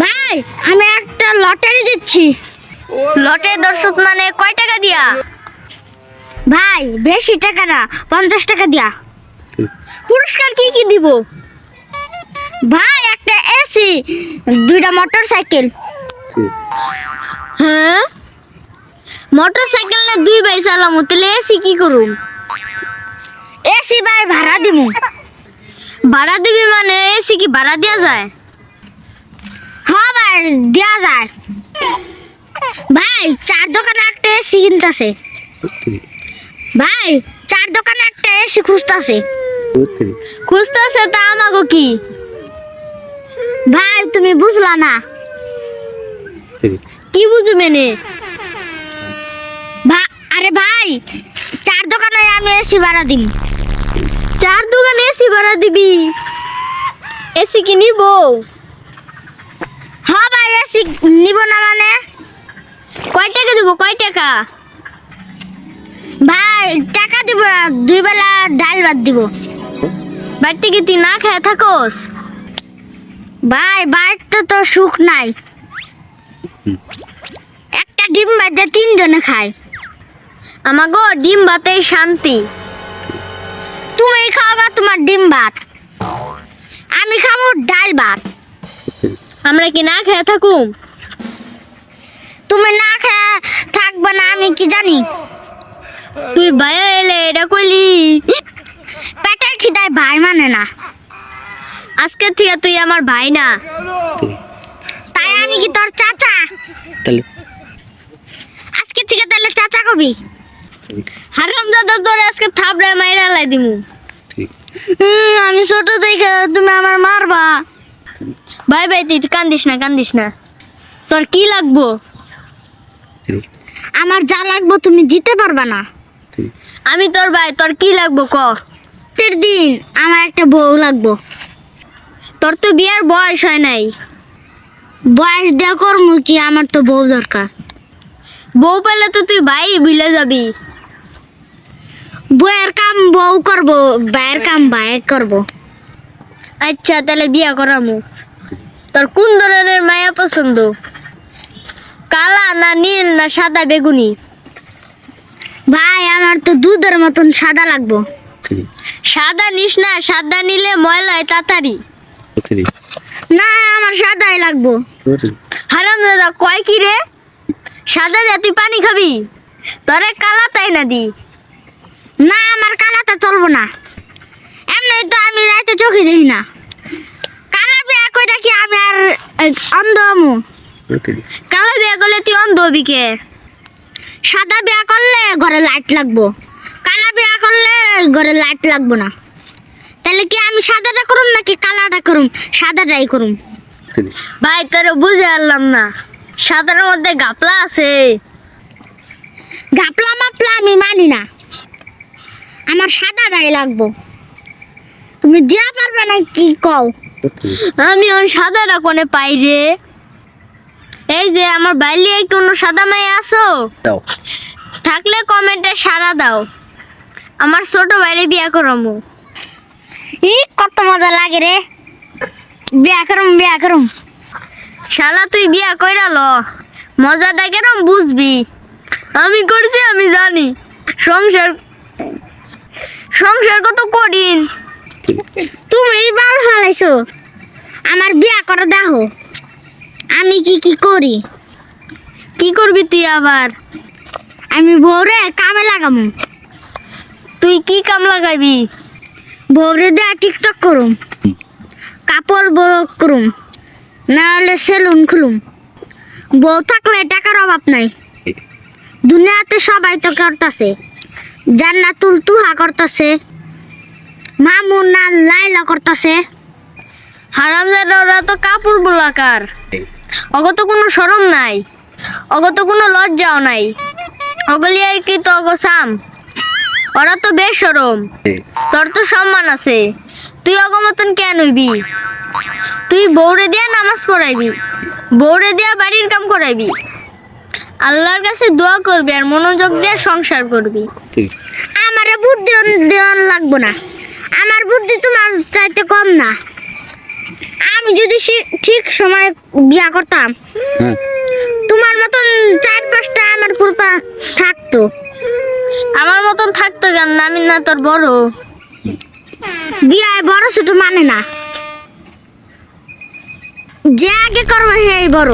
ভাই আমি একটা লটারি দিচ্ছি। লটে দর্শক মানে কয় টাকা দিয়া? ভাই বেশি টাকা না, 50 টাকা দিয়া। পুরস্কার কি কি দিব? ভাই একটা এসি, 2টা মোটর সাইকেল। হ্যাঁ, মোটর সাইকেল না 2 ভাই চালামু, তাহলে এসি কি করুম? এসি ভাই ভাড়া দিমু। ভাড়া দিবি মানে এসি কি ভাড়া দেওয়া যায়? হ্যাঁ ভাই দেওয়া যায়। ভাই 4 দোকানে একটা এসি কিনতেছে। ভাই 4 দোকানে একটা এসি খুঁজতেছে। খুঁজতেছে তা আমাগো কি? ভাই তুমি বুঝলা না। কি বুঝু মেনে? আরে ভাই 4 দোকানে আমি এসি ভাড়া দিম। 4 দোকানে এসি ভাড়া দিবি? এসি কি নিব? হ্যাঁ ভাই এসি নিব না মানে? কয় টাকা দিব, কয় টাকা? ভাই টাকা দিব না, 2 বেলা ডাল ভাত দিব। বাড়িতে কি তুই না খেয়ে থাকোস? ভাই বাড়িতে তো সুখ নাই। একটা ডিম ভাজা 3 জনে খায়। আমাগো ডিম ভাতেই শান্তি। তুমি খাওয়া তোমার ডিম ভাত, আমি খাবো ডাল ভাত। আমরা কি না খেয়ে থাকুম? তুমি না খেয়ে থাকবে না আমি কি জানি। তুই ভাই এলে এটা কইলি? পেটের খিদায় ভাই মানে না। আজকে থেকে তুই আমার ভাই না। তাই আমি কি তোর চাচা? তাহলে আজকে থেকে তাহলে চাচা কবি। হারামজাদা তোরে আজকে থাবড়ায় মাইরা লাই দিমু। ঠিক আমি ছোট দেখে তুমি আমার মারবা। ভাই ভাই তুই কান্দিস না, কান্দিস না। তোর কি লাগবো? ঠিক আমার যা লাগবে তুমি দিতে পারবা না। ঠিক আমি তোর ভাই, তোর কি লাগবো ক? প্রত্যেক দিন আমার একটা বউ লাগবো। তোর তো বিয়ার বয়স হয় নাই। বয়স দেওয়া করমু কি, আমার তো বউ দরকার। বউ পেলে তো তুই ভাই ভুলে যাবি। বউয়ের কাম বউ করবো, ভাইয়ের কাম ভাই করবো। আচ্ছা তাহলে বিয়া করামু। তোর কোন ধরনের মায়া পছন্দ? কালা না নীল না সাদা বেগুনি? ভাই আমার তো দুধের মতন সাদা লাগবো। ঠিক সাদা নিস না, সাদা নিলে ময়লা হয় তাড়াতাড়ি। ঠিক না আমার সাদাই লাগবো। হারামজাদা কয় কি রে? সাদা যা তুই পানি খাবি? তোরে কালা তাই না দি? না আমার কালাটা চলবো না। এমনি তো আমি রাতে চোখে দেখি না। কালা বিয়া কইরা কি আমি আর অন্ধ হমু? কালা বিয়া করলে তুই অন্ধ হবি কে? সাদা বিয়া করলে ঘরে লাইট লাগবো, কালা বিয়া করলে ঘরে লাইট লাগবো না। তাহলে কি আমি সাদাটা করুম নাকি কালাটা করুম? সাদাটাই করুম। ভাই তোরে বুঝে আনলাম না, সাদার মধ্যে গাপলা আছে। গাপলা মাপলা আমি মানি না, আমার সাদাটাই লাগবো। তুমি দিয়া পারবে না কি কও? আমি ওই সাদাটা কোনে পাই রে? এই যে আমার বাইলে কোনো সাদা মাই আছো? দাও থাকলে কমেন্টে সাড়া দাও। আমার ছোট ভাইরে বিয়া করামু। কত মজা লাগে রে। বিয়া করুম বিয়া করুম। শালা তুই বিয়া কইরা ল, মজাটা কেরম বুঝবি। আমি করছি আমি জানি। সংসার সংসার কত কঠিন। তুমি বাল ফালাইছো, আমার বিয়া করে দেখো আমি কি কি করি। কি করবি তুই আবার? আমি বউরে কামে লাগামু। তুই কি কাম লাগাইবি? বউরে দেয়া টিকটক করুম, কাপড় বড় করুম, না হলে সেলুন খুলুম। বউ থাকলে টাকার অভাব নাই। দুনিয়াতে সবাই তো করতেছে। জান্নাতুল তুহা করতেছে, মামুনা লাইলা করতেছে। হারামজাদা ওরা তো কাপড় গোলাকার। অগত কোনো শরম নাই, অগত কোনো লজ্জাও নাই। অগলিয়াই কি তো অগসাম? ওরা তো বেশরম। তোর তো সম্মান আছে, তুই অগমতন কেন হইবি? তুই বউরে দিয়া নামাজ পড়াইবি, বউরে দিয়া বাড়ির কাম করাইবি, আল্লাহর কাছে দোয়া করবি আর মনোযোগ দিয়ে সংসার করবি। আমারে বুদ্ধি দেওয়ান লাগবো না, আমার বুদ্ধি তোমার চাইতে কম না। আমি যদি ঠিক সময় বিয়া করতাম, হ্যাঁ তোমার মতন 4-5টা আমার পুরপা থাকতো। আমার মতন থাকতো কেন, আমি না তোর বড়? বিয়ায় বড় ছোট মানে না, যে আগে করবে সেই বড়।